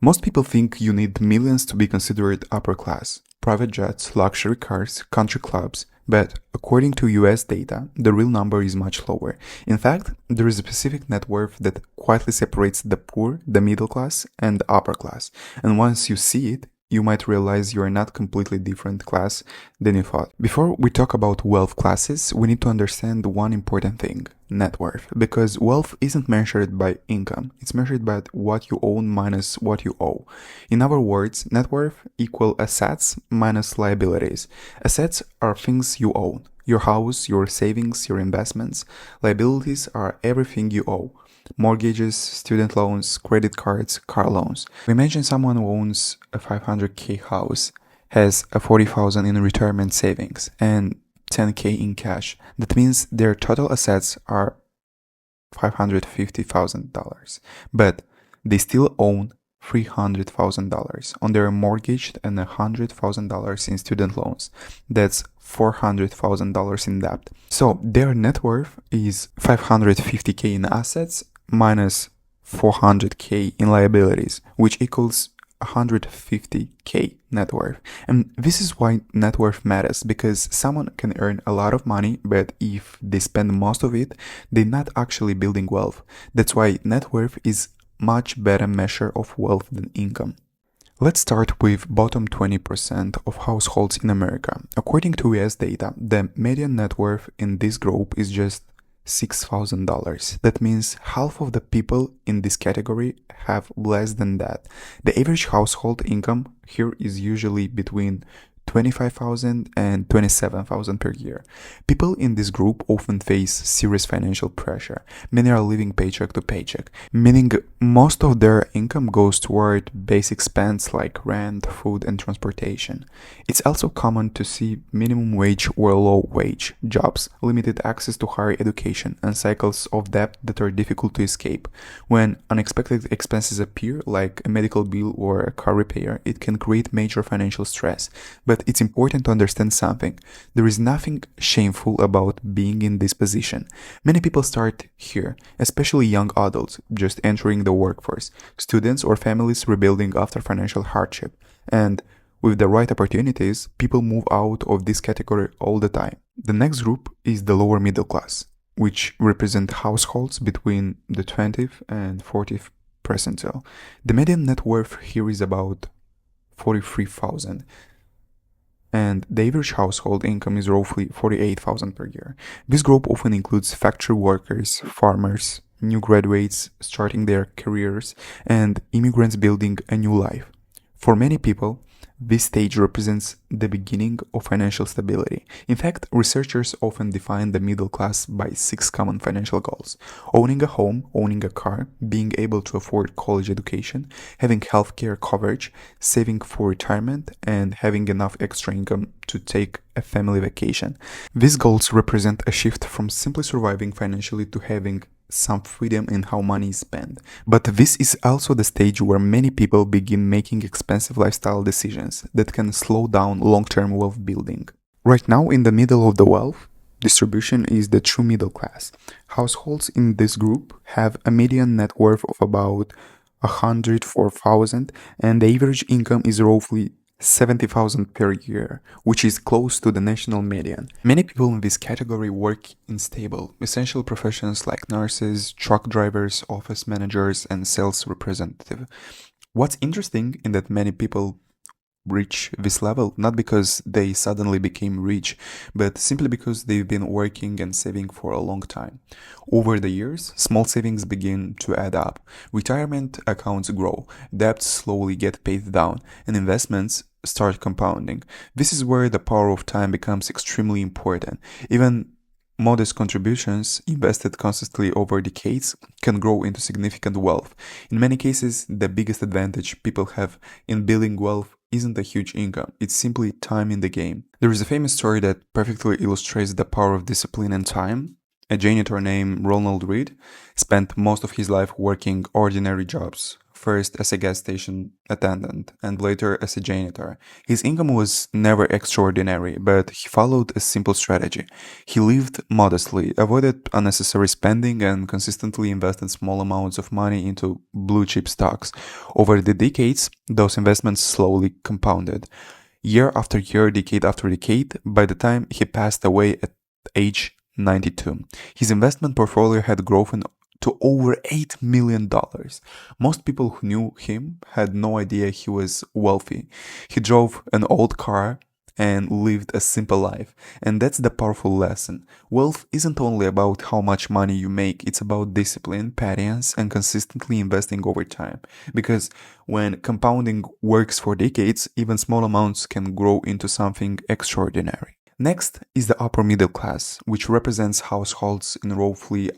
Most people think you need millions to be considered upper class. Private jets, luxury cars, country clubs. But according to US data, the real number is much lower. In fact, there is a specific net worth that quietly separates the poor, the middle class, and the upper class. And once you see it, you might realize you are not completely different class than you thought. Before we talk about wealth classes, we need to understand one important thing: net worth. Because wealth isn't measured by income, it's measured by what you own minus what you owe. In other words, net worth equal assets minus liabilities. Assets are things you own: your house, your savings, your investments. Liabilities are everything you owe: mortgages, student loans, credit cards, car loans. Imagine someone who owns a 500k house, has a 40,000 in retirement savings, and 10k in cash. That means their total assets are $550,000, but they still own $300,000 on their mortgage and $100,000 in student loans. That's $400,000 in debt. So their net worth is 550k in assets minus 400k in liabilities, which equals 150k net worth. And this is why net worth matters, because someone can earn a lot of money, but if they spend most of it, they're not actually building wealth. That's why net worth is much better measure of wealth than income. Let's start with bottom 20% of households in America. According to US data, the median net worth in this group is just $6,000. That means half of the people in this category have less than that. The average household income here is usually between $25,000 and $27,000 per year. People in this group often face serious financial pressure. Many are living paycheck to paycheck, meaning most of their income goes toward basic spends like rent, food, and transportation. It's also common to see minimum wage or low wage jobs, limited access to higher education, and cycles of debt that are difficult to escape. When unexpected expenses appear, like a medical bill or a car repair, it can create major financial stress. But it's important to understand something. There is nothing shameful about being in this position. Many people start here, especially young adults just entering the workforce, students or families rebuilding after financial hardship. And with the right opportunities, people move out of this category all the time. The next group is the lower middle class, which represent households between the 20th and 40th percentile. The median net worth here is about $43,000. And the average household income is roughly $48,000 per year. This group often includes factory workers, farmers, new graduates starting their careers, and immigrants building a new life. For many people, this stage represents the beginning of financial stability. In fact, researchers often define the middle class by 6 common financial goals: owning a home, owning a car, being able to afford college education, having healthcare coverage, saving for retirement, and having enough extra income to take a family vacation. These goals represent a shift from simply surviving financially to having some freedom in how money is spent. But this is also the stage where many people begin making expensive lifestyle decisions that can slow down long-term wealth building. Right now, in the middle of the wealth distribution is the true middle class. Households in this group have a median net worth of about $104,000, and the average income is roughly $70,000 per year, which is close to the national median. Many people in this category work in stable, essential professions like nurses, truck drivers, office managers, and sales representatives. What's interesting is that many people reach this level not because they suddenly became rich, but simply because they've been working and saving for a long time. Over the years, small savings begin to add up, retirement accounts grow, debts slowly get paid down, and investments start compounding. This is where the power of time becomes extremely important. Even modest contributions invested consistently over decades can grow into significant wealth. In many cases, the biggest advantage people have in building wealth isn't a huge income, it's simply time in the game. There is a famous story that perfectly illustrates the power of discipline and time. A janitor named Ronald Reed spent most of his life working ordinary jobs first as a gas station attendant and later as a janitor. His income was never extraordinary, but he followed a simple strategy. He lived modestly, avoided unnecessary spending, and consistently invested small amounts of money into blue chip stocks. Over the decades, those investments slowly compounded. Year after year, decade after decade, by the time he passed away at age 92, his investment portfolio had grown to over $8 million. Most people who knew him had no idea he was wealthy. He drove an old car and lived a simple life. And that's the powerful lesson. Wealth isn't only about how much money you make, it's about discipline, patience, and consistently investing over time. Because when compounding works for decades, even small amounts can grow into something extraordinary. Next is the upper middle class, which represents households in roughly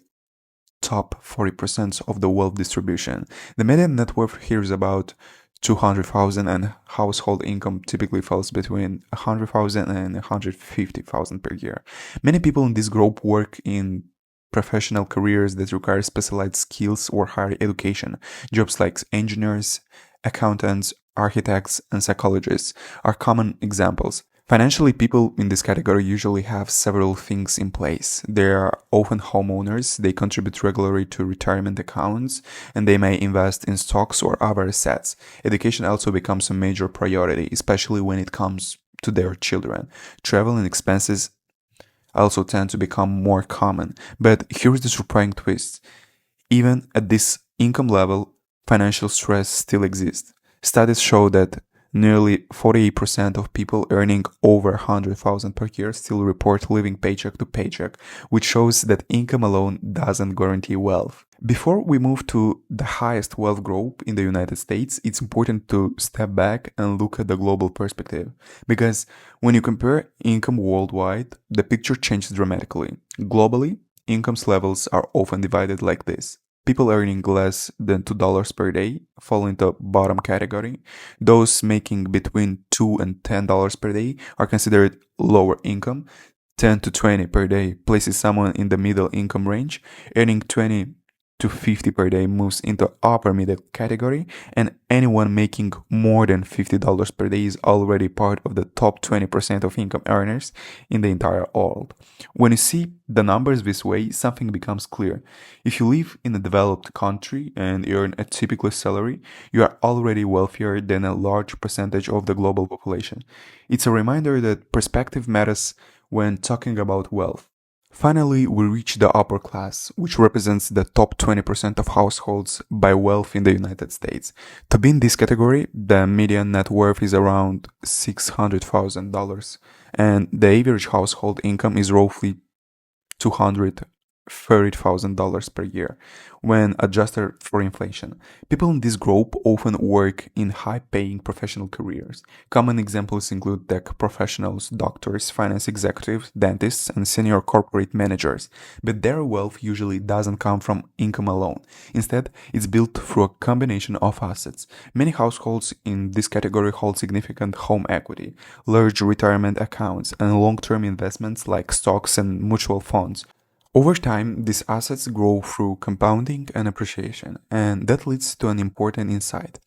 top 40% of the wealth distribution. The median net worth here is about 200,000 and household income typically falls between 100,000 and 150,000 per year. Many people in this group work in professional careers that require specialized skills or higher education. Jobs like engineers, accountants, architects, and psychologists are common examples. Financially, people in this category usually have several things in place. They are often homeowners, they contribute regularly to retirement accounts, and they may invest in stocks or other assets. Education also becomes a major priority, especially when it comes to their children. Travel and expenses also tend to become more common. But here's the surprising twist. Even at this income level, financial stress still exists. Studies show that nearly 48% of people earning over 100,000 per year still report living paycheck to paycheck, which shows that income alone doesn't guarantee wealth. Before we move to the highest wealth group in the United States, it's important to step back and look at the global perspective. Because when you compare income worldwide, the picture changes dramatically. Globally, income levels are often divided like this. People earning less than $2 per day fall into bottom category. Those making between $2 and $10 per day are considered lower income. 10 to 20 per day places someone in the middle income range. Earning 20 to 50 per day moves into upper middle category, and anyone making more than $50 per day is already part of the top 20% of income earners in the entire world. When you see the numbers this way, something becomes clear. If you live in a developed country and earn a typical salary, you are already wealthier than a large percentage of the global population. It's a reminder that perspective matters when talking about wealth. Finally, we reach the upper class, which represents the top 20% of households by wealth in the United States. To be in this category, the median net worth is around $600,000, and the average household income is roughly $230,000 per year when adjusted for inflation. People in this group often work in high-paying professional careers. Common examples include tech professionals, doctors, finance executives, dentists, and senior corporate managers. But their wealth usually doesn't come from income alone. Instead, it's built through a combination of assets. Many households in this category hold significant home equity, large retirement accounts, and long-term investments like stocks and mutual funds. Over time, these assets grow through compounding and appreciation, and that leads to an important insight.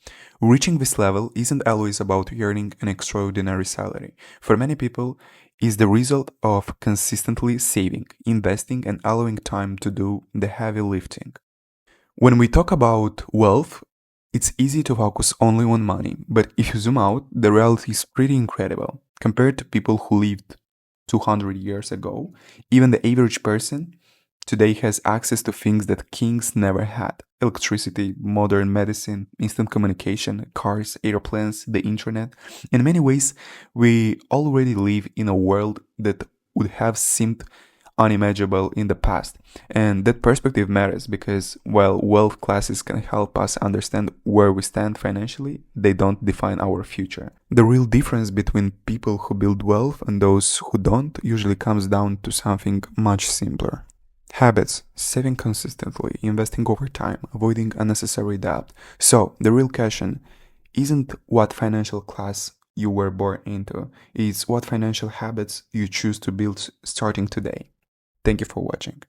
Reaching this level isn't always about earning an extraordinary salary. For many people, it's the result of consistently saving, investing, and allowing time to do the heavy lifting. When we talk about wealth, it's easy to focus only on money, but if you zoom out, the reality is pretty incredible. Compared to people who lived 200 years ago, even the average person today has access to things that kings never had: electricity, modern medicine, instant communication, cars, airplanes, the internet. In many ways, we already live in a world that would have seemed unimaginable in the past. And that perspective matters because while wealth classes can help us understand where we stand financially, they don't define our future. The real difference between people who build wealth and those who don't usually comes down to something much simpler. Habits: saving consistently, investing over time, avoiding unnecessary debt. So, the real question isn't what financial class you were born into, it's what financial habits you choose to build starting today. Thank you for watching.